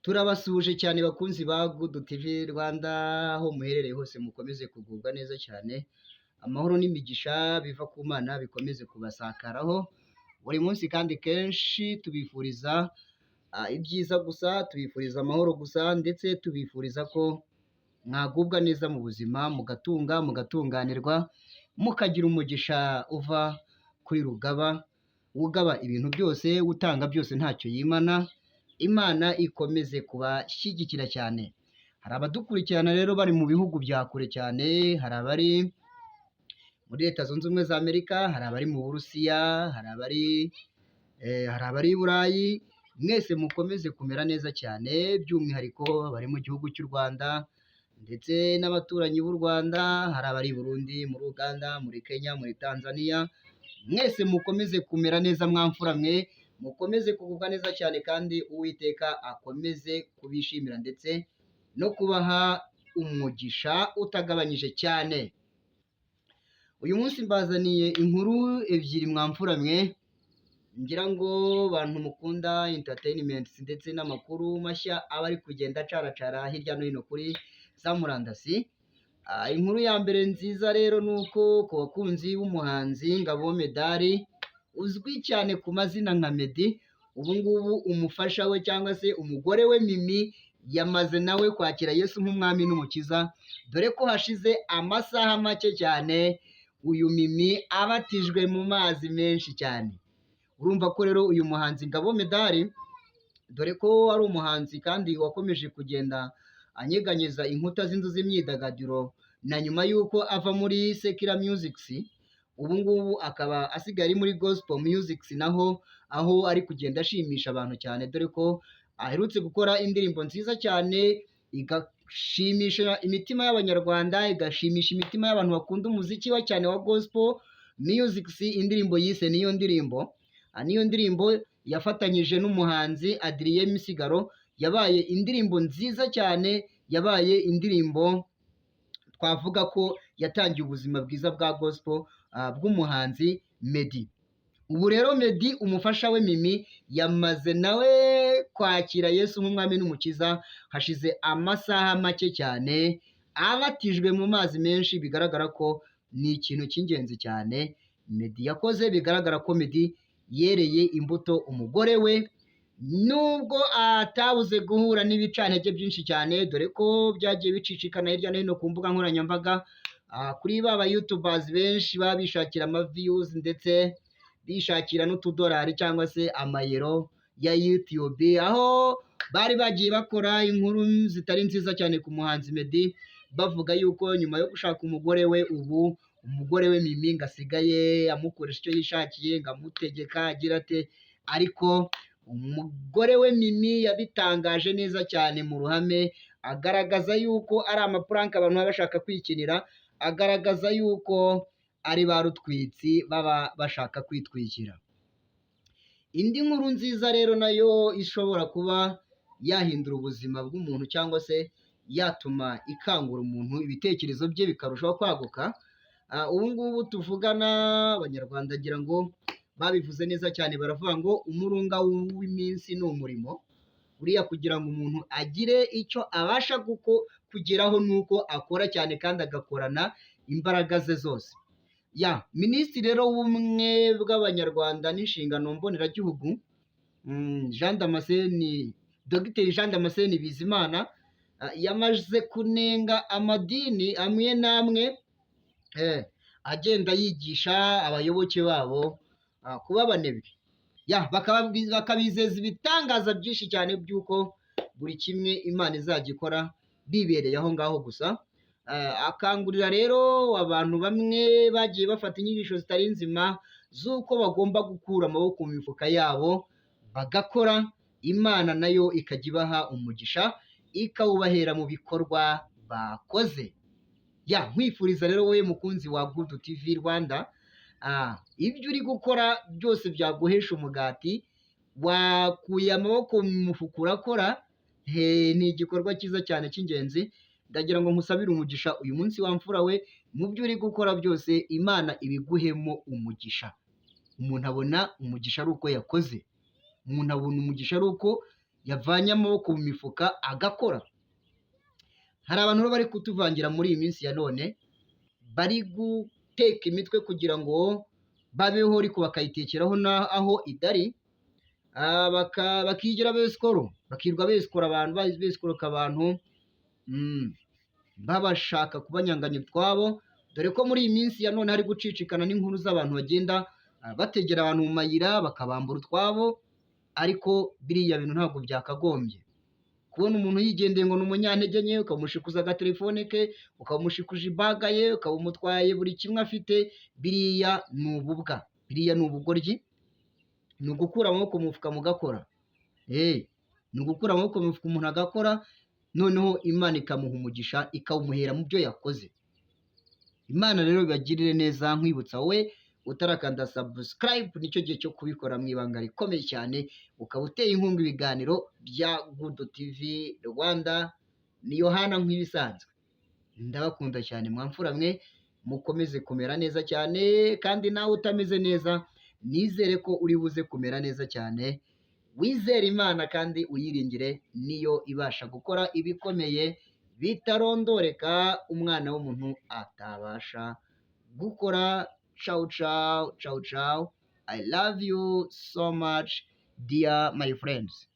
Turabasuhuje cyane bakunzi ba Good TV Rwanda, aho muherereye hose mukomeze kugubwa neza cyane, amahoro n'imigisha biva ku Mana bikomeze kubasakaraho buri munsi kandi kenshi. Tubifuriza ibyiza gusa, tubifuriza amahoro gusa, ndetse tubifuriza ko mwagubwa neza mu buzima, mugatunga, mugatunganirwa, mukagira umugisha uva kuri Rugaba, ugaba ibintu byose, utanga byose ntacyo yimana. Imana ikomeze kubashyigikira cyane. Hari abadukurikirana rero bari mu bihugu bya kure cyane, hari abari muri Leta Zunze Ubumwe za Amerika, hari abari mu Burusiya, hari abari i Burayi. Mwese mukomeze kumera neza cyane, by'umwihariko bari mu gihugu cy'u Rwanda ndetse n'abaturanyi b'u Rwanda, hari abari i Burundi, muri Uganda, muri Kenya, muri Tanzania. Mwese mukomeze kumera neza mwamfura mwe, mukomeze kugubwa neza cyane, kandi Uwiteka akomeze kubishimira ndetse no kubaha umugisha utagabanyije cyane. Uyu munsi mbazaniye inkuru ebyiri mwamfura mwe, ngira ngo bantu mukunda entertainment ndetse n'amakuru mashya aba ari kugenda acaracara hirya no hino kuri za murandasi. Inkuru ya mbere nziza rero ni uko ku bakunzi b'umuhanzi Ngabo Medali uzwi cyane ku mazina nka Meddy, ubu ngubu umufasha we cyangwa se umugore we Mimi yamaze nawe kwakira Yesu nk'umwami n'umukiza, dore ko hashize amasaha make cyane uyu Mimi abatijwe mu mazi menshi cyane. Urumva ko rero uyu muhanzi Ngabo Medali, dore ko ari umuhanzi kandi wakomeje kugenda anyeganyeza inkuta z'inzu z'imyidagaduro, na nyuma y'uko ava muri secular music, ubu ngubu akaba asigaye ari muri gospel music naho, aho ari kugenda ashimisha abantu cyane, dore ko aherutse gukora indirimbo nziza cyane igashimisha imitima y'Abanyarwanda, igashimisha imitima y'abantu bakunda umuziki wa cyane wa gospel music. Indirimbo yise niyo ndirimbo yafatanyije n'umuhanzi Adrien Misigaro, yabaye indirimbo nziza cyane, yabaye indirimbo twavuga ko yatangiye ubuzima bwiza bwa gospel bw'umuhanzi Meddy. Ubu rero Meddy umufasha we Mimi yamaze nawe kwakira Yesu nk'umwami n'umukiza, hashize amasaha make cyane abatijwe mu mazi menshi. Bigaragara ko ni ikintu cy'ingenzi cyane Meddy yakoze, bigaragara ko Meddy yereye imbuto umugore we, nubwo atabuze guhura n'ibicantege byinshi cyane, dore ko byagiye bicicikana hirya no hino ku mbuga nkoranyambaga, kuri baba YouTubers benshi baba bishakira views ndetse bishakira n'utudolari cyangwa se amayero ya YouTube, aho bari bagiye bakora inkuru zitari nziza cyane ku muhanzi Meddy, bavuga yuko nyuma yo gushaka umugore we, ubu umugore we Mimi ngasigaye amukoresha icyo yishakiye, ngamutegeka agira ate. Ariko umugore we Mimi yabitangaje neza cyane mu ruhame, agaragaza yuko ari amapuranka abantu baba bashaka kwikinira, agaragaza yuko ari ba rutwitsi baba bashaka kwitwikira. Indi nkuru nziza rero nayo ishobora kuba yahindura ubuzima bw'umuntu, cyangwa se yatuma ikangura umuntu ibitekerezo bye bikarushaho kwaguka. Ubu ngubu tuvugana Abanyarwanda ngira ngo babivuze neza cyane, baravuga ngo umurunga w'iminsi ni umurimo. Buriya kugira ngo umuntu agire icyo abasha kugeraho, nuko akora cyane kandi agakorana imbaraga ze zose. Minisitiri rero w'ubumwe bw'Abanyarwanda n'inshingano mboneragihugu, Dr Jean Damascene Bizimana, yamaze kunenga amadini amwe n'amwe agenda yigisha abayoboke babo kuba abanebwe, bakabizeza ibitangaza byinshi cyane by'uko buri kimwe Imana izajya ikora bibereye aho ngaho gusa. Akangurira rero abantu bamwe bagiye bafata inyigisho zitari nzima z'uko bagomba gukura amaboko mu mifuka yabo bagakora, Imana nayo ikajya ibaha umugisha, ikawubahera mu bikorwa bakoze. Nkwifuriza rero wowe mukunzi wa Good TV Rwanda, ibyo uri gukora byose byaguhesha umugati, wakuye amaboko mu mufuka urakora, ni igikorwa cyiza cyane cy'ingenzi. Ndagira ngo nkusabire umugisha uyu munsi wamfura we, mu byo uri gukora byose Imana ibiguhemo umugisha. Umuntu abona umugisha ari uko yakoze, umuntu abona umugisha ari uko yavanye amaboko mu mifuka agakora. Hari abantu rero bari kutuvangira muri iyi minsi ya none, bari guteka imitwe kugira ngo babeho ariko bakayitekeraho aho idari, bakigira besikoro, bakirwa besikora abantu, besikoroka abantu, babashaka kubanyanganya utwabo, dore ko muri iyi minsi ya none hari gucicikana n'inkuru z'abantu bagenda bategera abantu mu mayira bakabambura utwabo, ariko biriya bintu ntabwo byakagombye. Kubona umuntu yigendeye ngo ni umunyantege nke, ukamushikuza agatelefone ke, ukamushikuje ibaga ye, ukaba umutwaye buri kimwe afite, biriya ni ububwa, biriya ni ubugoryi, ni ugukura amaboko mu mufuka mugakora. Ni ugukura amaboko mu mufuka umuntu agakora, noneho Imana ikamuha umugisha, ikawumuhera mu byo yakoze. Imana rero ibagirire neza, nkwibutsa wowe utarakanda subscribe, nicyo gihe cyo kubikora mu ibanga rikomeye cyane, ukaba uteye inkunga ibiganiro bya Good TV Rwanda. Ni Yohana nk'ibisanzwe, ndabakunda cyane mwamfura mwe, mukomeze kumera neza cyane, kandi nawe utameze neza nizere ko uri buze kumera neza cyane. Wizere Imana kandi uyiringire, niyo ibasha gukora ibikomeye bitarondoreka umwana w'umuntu atabasha gukora. Ciao, ciao, ciao, ciao. I love you so much, dear my friends.